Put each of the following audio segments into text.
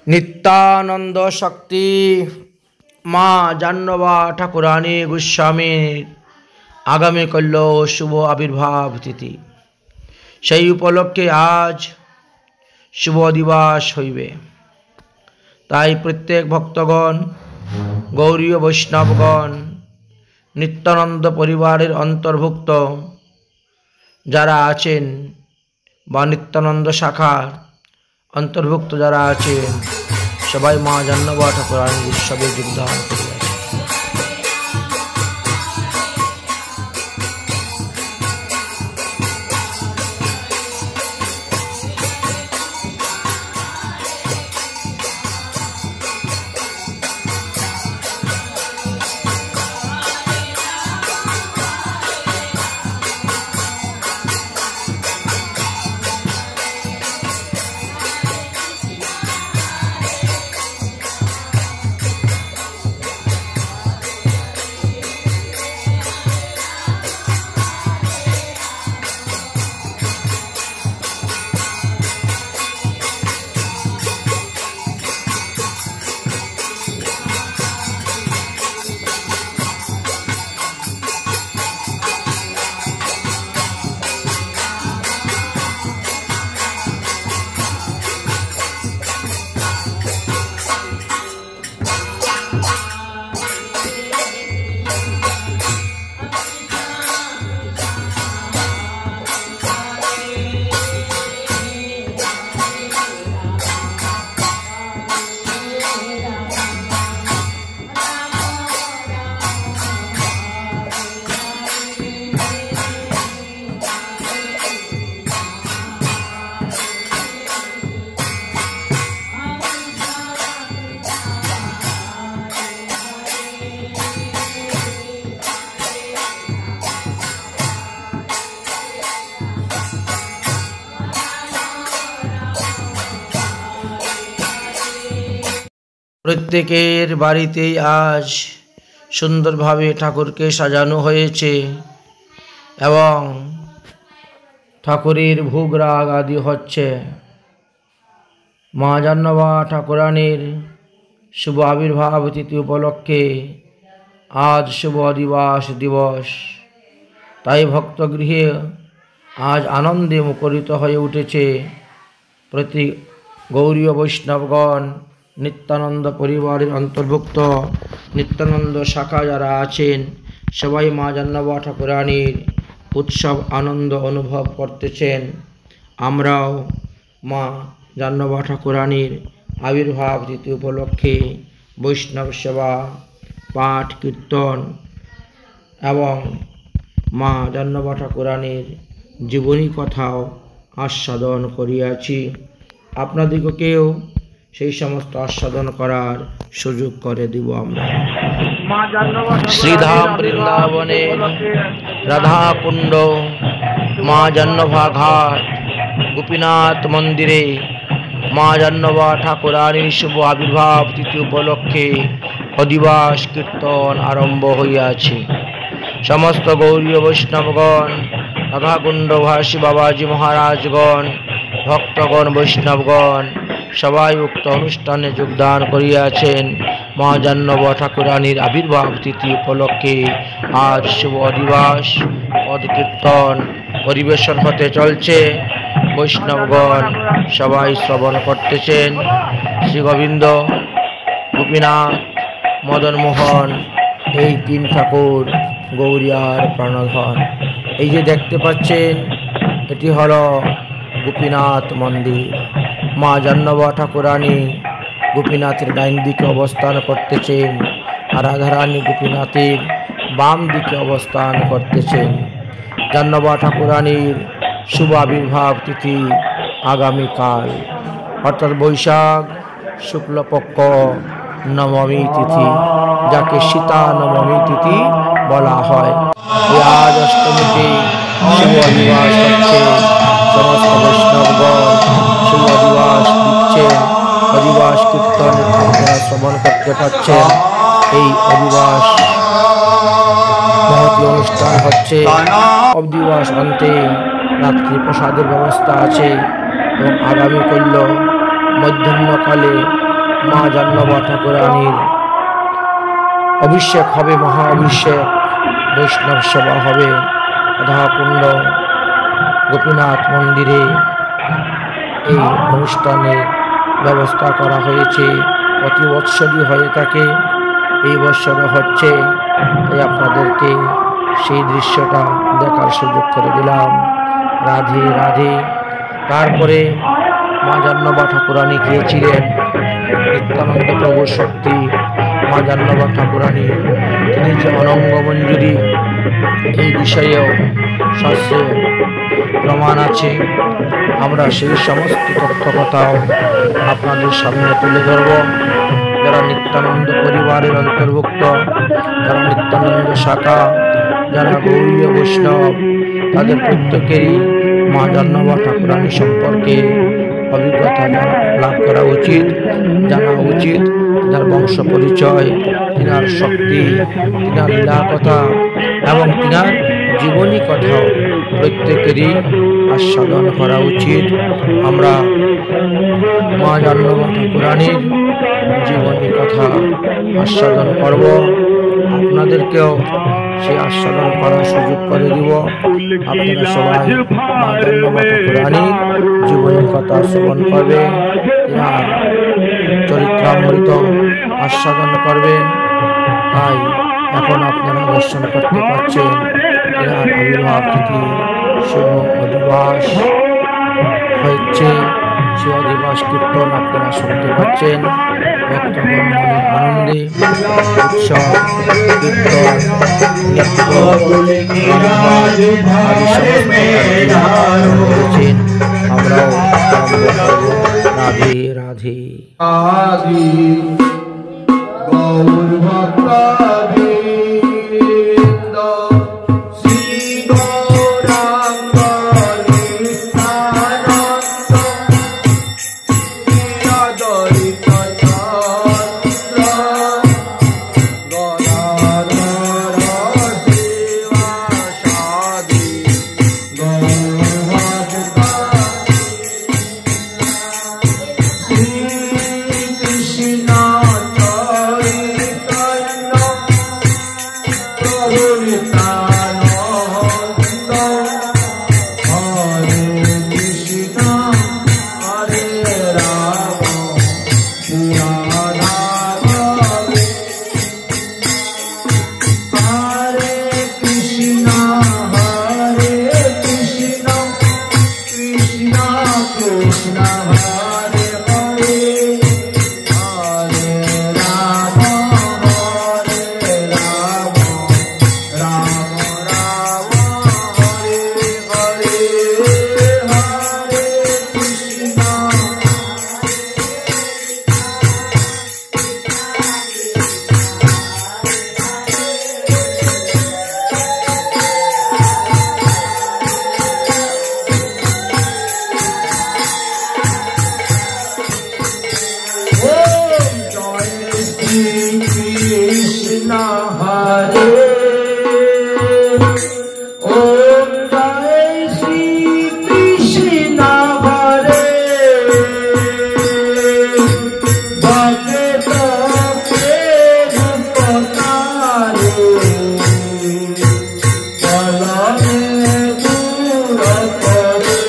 নিত্যানন্দ শক্তি মা জাহ্নবা ঠাকুরানী গোস্বামীর আগামীকাল শুভ আবির্ভাব তিথি। সেই উপলক্ষে আজ শুভ দিবস হইবে। তাই প্রত্যেক ভক্তগণ, গৌরীয় বৈষ্ণবগণ, নিত্যানন্দ পরিবারের অন্তর্ভুক্ত যারা আছেন বা নিত্যানন্দ শাখার অন্তর্ভুক্ত যারা আছেন সবাই মা জাহ্নবা ঠাকুরানীর উৎসবে যোগদান করিয়াছে। প্রত্যেকের বাড়িতেই আজ সুন্দরভাবে ঠাকুরকে সাজানো হয়েছে এবং ঠাকুরের ভোগ রাগ আদি হচ্ছে। মা জাহ্নবা ঠাকুরানীর শুভ আবির্ভাব তিথি উপলক্ষে আজ শুভ দিবস। তাই ভক্তগৃহে আজ আনন্দে মুখরিত হয়ে উঠেছে। প্রতি গৌরীয় বৈষ্ণবগণ, নিত্যানন্দ পরিবারের অন্তর্ভুক্ত নিত্যানন্দ শাখা যারা আছেন সবাই মা জাহ্নবা ঠাকুরানীর উৎসব আনন্দ অনুভব করতেছেন। আমরাও মা জাহ্নবা ঠাকুরানীর আবির্ভাব তিথি উপলক্ষে বৈষ্ণব সেবা, পাঠ, কীর্তন এবং মা জাহ্নবা ঠাকুরানীর জীবনী কথাও আস্বাদন করিয়াছি। আপনাদিগকেও সেই সমস্ত আস্বাদন করার সুযোগ করে দিব আমরা। শ্রীধাম বৃন্দাবনে রাধা কুণ্ড, মা জাহ্নবা ঘাট, গোপীনাথ মন্দিরে মা জাহ্নবা ঠাকুরানীর শুভ আবির্ভাব তিথি উপলক্ষে অধিবাস কীর্তন আরম্ভ হইয়াছে। সমস্ত গৌরীয় বৈষ্ণবগণ, রাধাকুণ্ডভাসী বাবাজি মহারাজগণ, ভক্তগণ, বৈষ্ণবগণ সবাই উক্ত অনুষ্ঠানে যোগদান করিয়াছেন। মা জাহ্নবা ঠাকুরানীর আবির্ভাব তিথি উপলক্ষে আজ শুভ দিবস পদ কীর্তন পরিবেশন হতে চলছে। বৈষ্ণবগণ সবাই শ্রবণ করতেছেন। শ্রী গোবিন্দ, গোপীনাথ, মদনমোহন এই তিন ঠাকুর গৌরিয়ার প্রাণধন। এই যে দেখতে পাচ্ছেন এটি হল গোপীনাথ মন্দির। মা জাহ্নবা ঠাকুরানী গোপীনাথের ডাইন দিকে অবস্থান করতেছেন আর রাধারানী গোপীনাথের বাম দিকে অবস্থান করতেছেন। জাহ্নবা ঠাকুরানীর শুভ আবির্ভাব তিথি আগামীকাল, অর্থাৎ বৈশাখ শুক্লপক্ষ নবমী তিথি, যাকে সীতা নবমী তিথি বলা হয়। আজ অষ্টমীতে শুভ দিবস হচ্ছে। সমস্ত বৈষ্ণবগণ শুভ দিবস দিচ্ছেন। অধিবাস কীর্তন আপনারা শ্রবণ করতে পারছেন। এই অধিবাস মহতী অনুষ্ঠান হচ্ছে। অধিবাস অন্তে রাত্রি প্রসাদের ব্যবস্থা আছে এবং আগামীকাল মধ্যাহ্নকালে মা জাহ্নবী ঠাকুরানীর অভিষেক হবে, মহা অভিষেক, বৈষ্ণব সেবা হবে। রাধাকুণ্ড গোপীনাথ মন্দিরে এই অনুষ্ঠানের ব্যবস্থা করা হয়েছে। প্রতি বৎসরই হয়ে থাকে, এই বৎসরও হচ্ছে, তাই আপনাদেরকে সেই দৃশ্যটা দেখার সুযোগ করে দিলাম। রাধে রাধে। তারপরে মা জাহ্নবী ঠাকুরানী গিয়েছিলেন নিত্যানন্দ প্রভুর শক্তি মা জাহ্নবী ঠাকুরানী, তিনি যে অনঙ্গ মঞ্জুরি, এই বিষয়েও শাস্ত্রে প্রমাণ আছে। আমরা সেই সমস্ত তথ্য কথাও আপনাদের সামনে তুলে ধরব। যারা নিত্যানন্দ পরিবারের অন্তর্ভুক্ত, যারা নিত্যানন্দ শাখা, যারা গৌড়ীয় বৈষ্ণব, তাদের প্রত্যেকেরই মা জাহ্নবী ঠাকুরানী সম্পর্কে অভিজ্ঞতা লাভ করা উচিত, জানা উচিত। তার বংশ পরিচয়, তিনার শক্তি, তিনার লীলা কথা এবং তিনার জীবনী কথাও প্রত্যেকেরই আস্বাদন করা উচিত। আমরা মা জাহ্নবী ঠাকুরানীর জীবনী কথা আস্বাদন করব, আপনাদেরকেও সে আস্বাদন করার সুযোগ করে দিব। আপনারা সবাই মা জাহ্নবী ঠাকুরানীর জীবনী কথা শ্রবণ করবেন, তিনার চরিত্রামৃত আস্বাদন করবেন। তাই এখন আপনারা দর্শন করতে পারছেন তিনার আবির্ভাব তিথি শুভ অধিবাস হচ্ছে, সে অধিবাস কীর্তন আপনারা শুনতে পাচ্ছেন। ভক্তগণ মনে আনন্দে উৎসব, কীর্তন, নৃত্য, আমরাও রাধে রাধে। আদি গৌর ভক্তবৃন্দ শ্রী গৌরাঙ্গ নিত্যানন্দ অদ্বৈত চন্দ্র গদাধর শিবাসাদি গৌর ভক্ত কৃষ্ণ চৈতন্য প্রভু নিত্যানন্দ হরে কৃষ্ণ হরে রাম রাধা হরে Krishna Krishna Krishna Hare Hare Hare Ram Ram Ram Hare Hare Hare Krishna Om Jai Shri Krishna Hare Om Jai Shri Krishna Hare Bhakta Prabhupatare Palame Duratare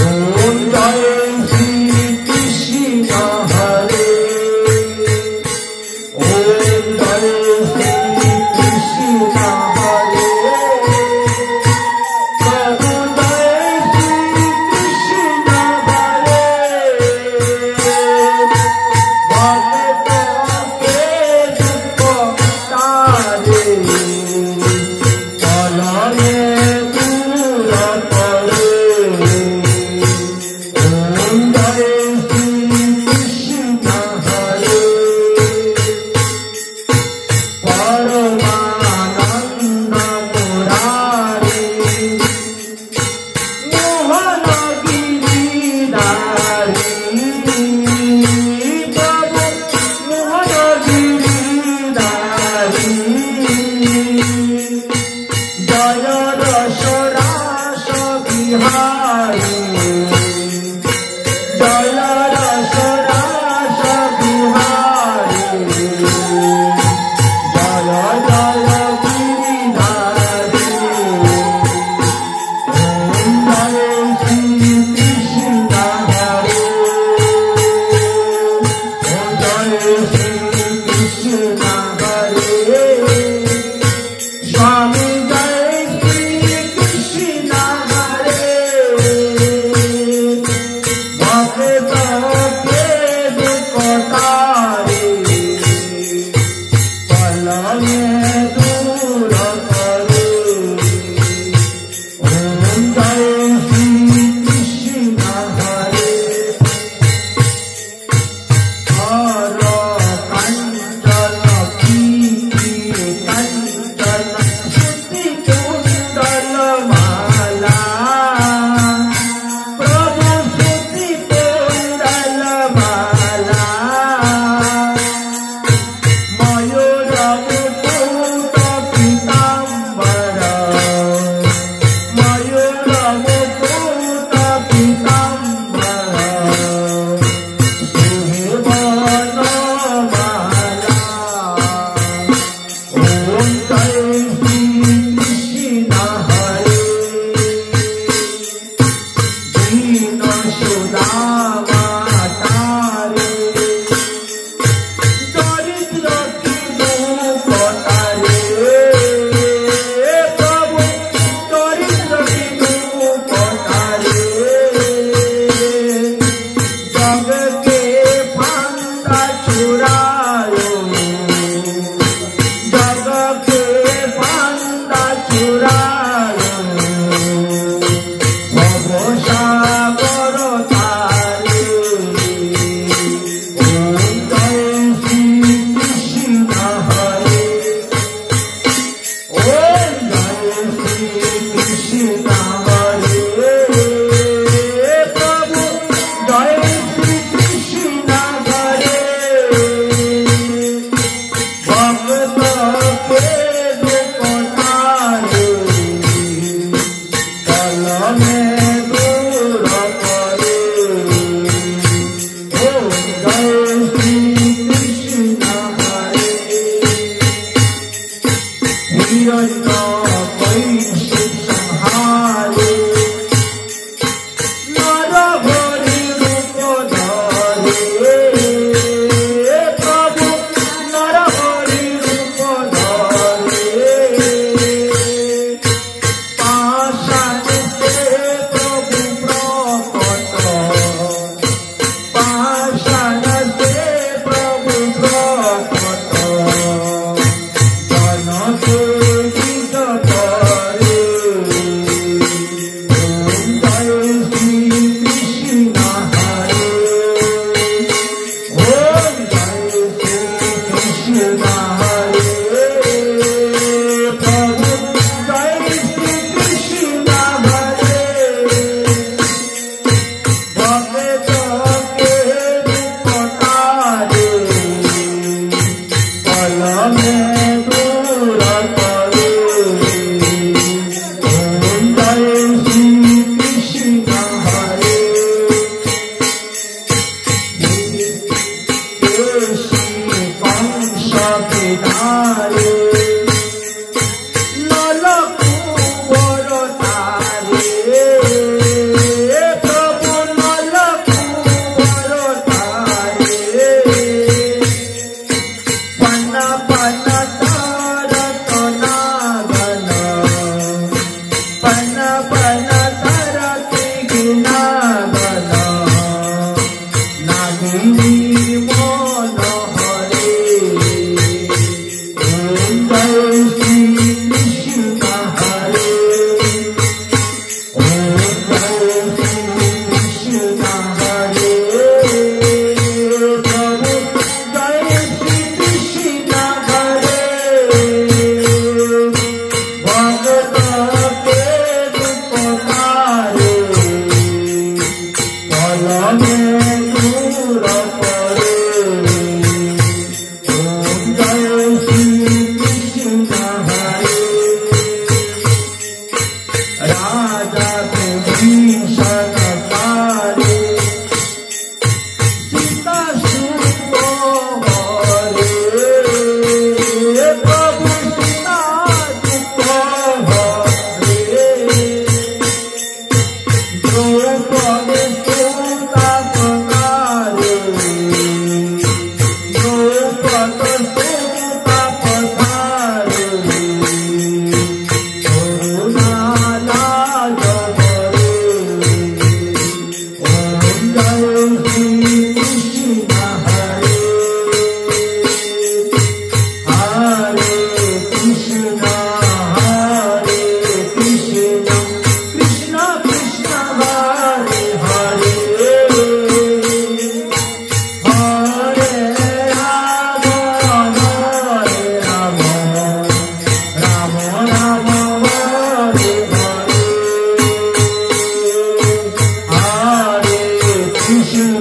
Om Jai Shri Krishna Hare Om Jai जग के फंदा छुड़ायो, जग के फंदा छुड़ायो, भव सागर तारे। ओम जय श्री कृष्ण हरे, ओम जय श्री कृष्ण हरे। प्रभु जय श्री कृष्ण हरे, भक्त के दुख तारे, कल में दूर करे। ओम जय श्री कृष्ण हरे। हिरण्यकशिपु संहारे, नर हरि रूप धरे। प्रभु नर हरि रूप धरे, पाषाण से प्रभु प्रकट, पाषाण से प्रभु प्रकट, जन के गीत करे। ओम जय श्री कृष्ण हरे, ओम जय श्री कृष्ण हरे। प्रभु जय श्री कृष्ण हरे, भक्त के दुख तारे, कल में दूर करे। ओम जय श्री कृष्ण हरे। केशी कंस विदारे, नलकूबर तारे। प्रभु नलकूबर तारे, पन पन तरत नागन, पन पन तरत नागन, नागिनी मन हरे। ओम जय श्री कृष्ण हरे, ओम जय श्री कृष्ण हरे। प्रभु जय श्री कृष्ण हरे, भक्त के दुख तारे, कल में दूर करे। ओम जय श्री कृष्ण हरे। राजा विभीषण तारे, सीता सुत हरे। प्रभु सीता सुत हरे, द्रौपदी सुता पधारे, द्रौपदी सुता पधारे, करुणा लाज हरे। ओम जय श्री कृष्ण हरे, हरे कृष्ण कृष्ण कृष्ण हरे हरे, हरे राम राम राम हरे हरे। हरे कृष्ण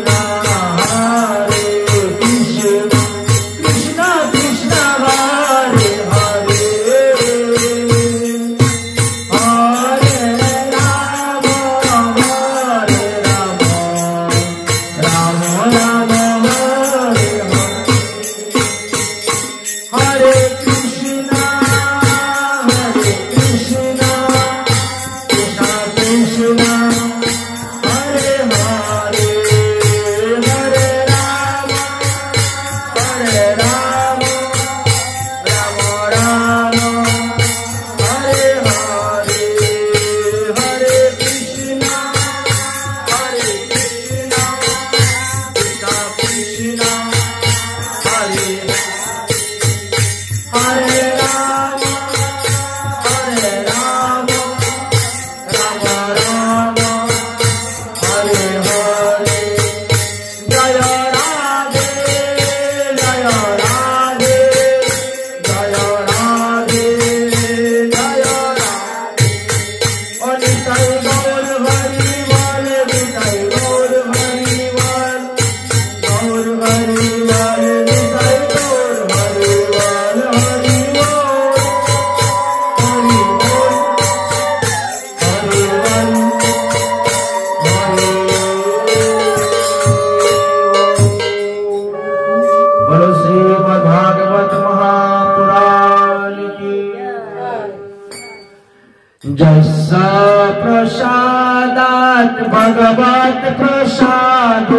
प्रसादात् भगवत् प्रसाद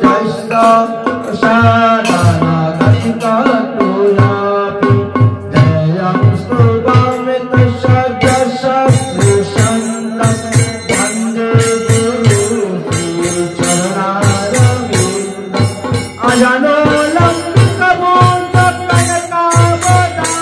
जस्य प्रसादानागतिकतुयापि जयं स्तुवामितस्य जशस्रुशन्तं वन्दे गुरु श्रीचरणारविन्दम् अजनोलम्बिकमोदकनकावदातु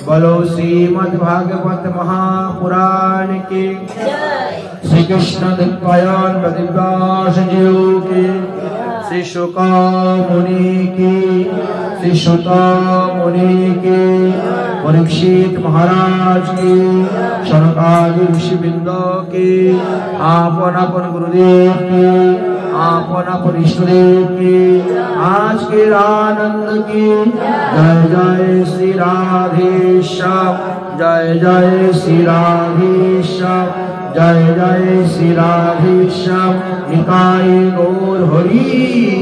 बोलो श्रीमद् भागवत महापुराण की श्री कृष्ण दिव्यान व्यास जी की श्री शुक मुनि की श्री सुता मुनि की परीक्षित महाराज की शौनकादि ऋषिवृंद की आपन आपन गुरुदेव की आपन आपन इष्टदेव की आज के आनंद की जय जय श्री राधेश्याम जय जय श्री राधेश्याम जय जय श्री राधेश्याम निकाय गौर हरि